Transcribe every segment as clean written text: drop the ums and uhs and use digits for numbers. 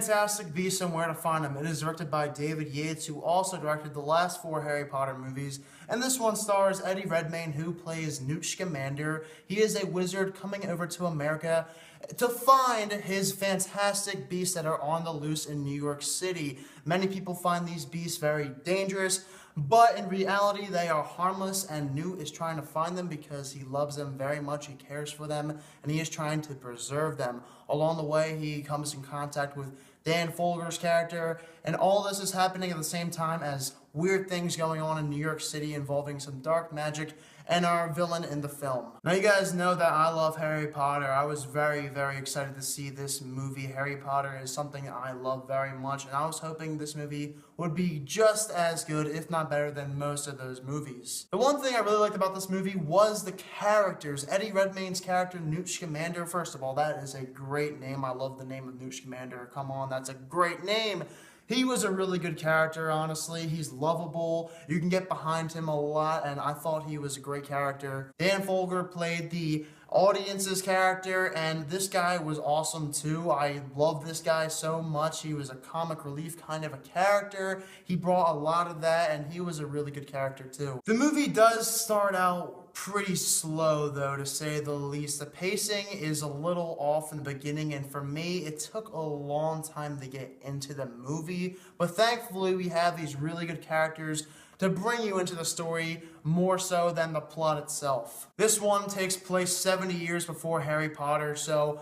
fantastic beast and where to find him. It is directed by David Yates, who also directed the last 4 Harry Potter movies, and this one stars Eddie Redmayne, who plays Newt Scamander. He is a wizard coming over to America to find his fantastic beasts that are on the loose in New York City. Many people find these beasts very dangerous, but in reality they are harmless, and Newt is trying to find them because he loves them very much, he cares for them, and he is trying to preserve them. Along the way, he comes in contact with Dan Folger's character, and all this is happening at the same time as weird things going on in New York City involving some dark magic and our villain in the film. Now, you guys know that I love Harry Potter. I was very, very excited to see this movie. Harry Potter is something I love very much, and I was hoping this movie would be just as good, if not better, than most of those movies. The one thing I really liked about this movie was the characters. Eddie Redmayne's character, Newt Scamander, first of all, that is a great name. I love the name of Newt Scamander. Come on, that's a great name. He was a really good character, honestly. He's lovable. You can get behind him a lot, and I thought he was a great character. Dan Folger played the audience's character, and this guy was awesome too. I love this guy so much. He was a comic relief kind of a character. He brought a lot of that, and he was a really good character too. The movie does start out pretty slow, though, to say the least. The pacing is a little off in the beginning, and for me, it took a long time to get into the movie, but thankfully we have these really good characters to bring you into the story more so than the plot itself. This one takes place 70 years before Harry Potter, so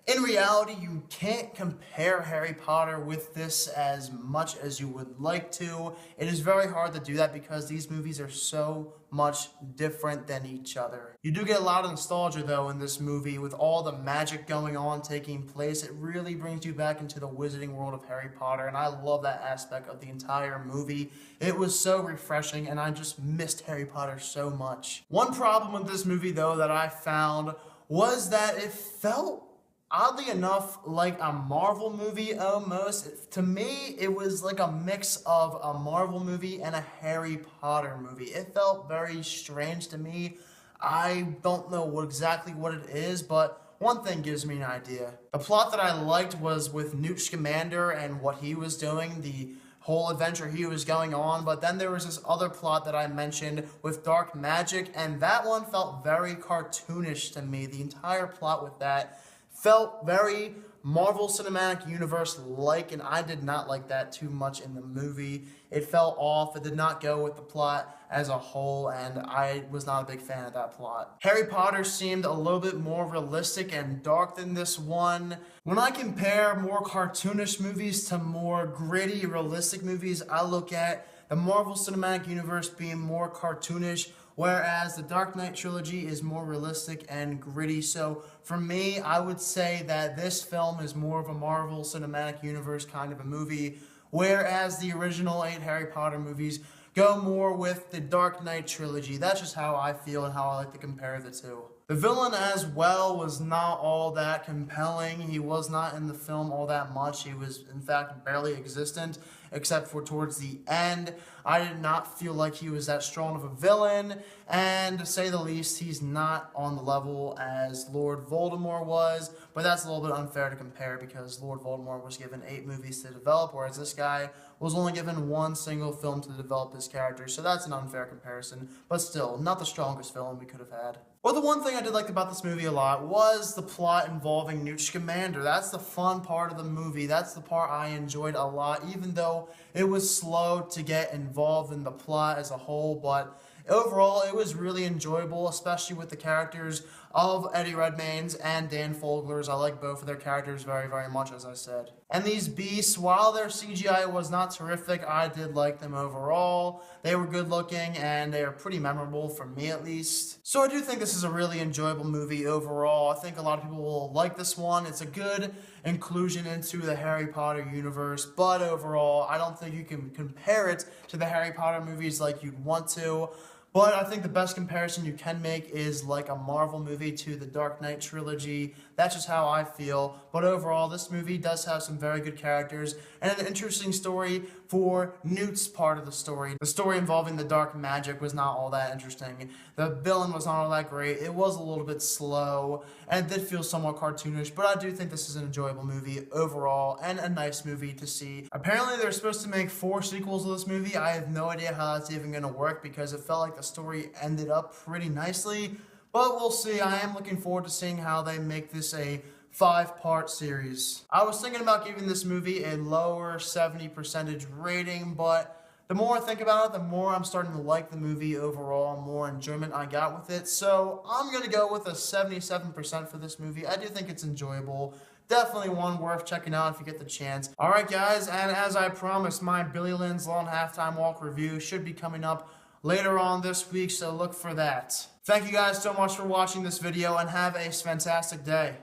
in reality, you can't compare Harry Potter with this as much as you would like to. It is very hard to do that because these movies are so much different than each other. You do get a lot of nostalgia, though, in this movie with all the magic going on taking place. It really brings you back into the wizarding world of Harry Potter, and I love that aspect of the entire movie. It was so refreshing, and I just missed Harry Potter so much. One problem with this movie, though, that I found was that it felt oddly enough like a Marvel movie almost. To me, it was like a mix of a Marvel movie and a Harry Potter movie. It felt very strange to me. I don't know exactly what it is, but one thing gives me an idea. The plot that I liked was with Newt Scamander and what he was doing, the whole adventure he was going on, but then there was this other plot that I mentioned with dark magic, and that one felt very cartoonish to me. The entire plot with that felt very Marvel Cinematic Universe-like, and I did not like that too much in the movie. It felt off. It did not go with the plot as a whole, and I was not a big fan of that plot. Harry Potter seemed a little bit more realistic and dark than this one. When I compare more cartoonish movies to more gritty, realistic movies, I look at the Marvel Cinematic Universe being more cartoonish, whereas the Dark Knight trilogy is more realistic and gritty. So for me, I would say that this film is more of a Marvel Cinematic Universe kind of a movie, whereas the original 8 Harry Potter movies go more with the Dark Knight trilogy. That's just how I feel and how I like to compare the two. The villain as well was not all that compelling. He was not in the film all that much. He was, in fact, barely existent, except for towards the end. I did not feel like he was that strong of a villain, and to say the least, he's not on the level as Lord Voldemort was, but that's a little bit unfair to compare because Lord Voldemort was given 8 movies to develop, whereas this guy was only given 1 single film to develop his character, so that's an unfair comparison, but still, not the strongest villain we could have had. Well, the one thing I did like about this movie a lot was the plot involving Newt Scamander. That's the fun part of the movie. That's the part I enjoyed a lot, even though it was slow to get involved in the plot as a whole, but overall, it was really enjoyable, especially with the characters of Eddie Redmayne's and Dan Folger's. I like both of their characters very, very much, as I said. And these beasts, while their CGI was not terrific, I did like them overall. They were good looking, and they are pretty memorable, for me at least. So I do think this is a really enjoyable movie overall. I think a lot of people will like this one. It's a good inclusion into the Harry Potter universe, but overall, I don't think you can compare it to the Harry Potter movies like you'd want to. But I think the best comparison you can make is like a Marvel movie to the Dark Knight trilogy. That's just how I feel. But overall, this movie does have some very good characters and an interesting story, for Newt's part of the story. The story involving the dark magic was not all that interesting. The villain was not all that great. It was a little bit slow, and it did feel somewhat cartoonish, but I do think this is an enjoyable movie overall, and a nice movie to see. Apparently, they're supposed to make 4 sequels of this movie. I have no idea how that's even going to work, because it felt like the story ended up pretty nicely, but we'll see. I am looking forward to seeing how they make this a 5-part series. I was thinking about giving this movie a lower 70% rating, but the more I think about it, the more I'm starting to like the movie overall, more enjoyment I got with it. So I'm going to go with a 77% for this movie. I do think it's enjoyable. Definitely one worth checking out if you get the chance. Alright guys, and as I promised, my Billy Lynn's Long Halftime Walk review should be coming up later on this week, so look for that. Thank you guys so much for watching this video, and have a fantastic day.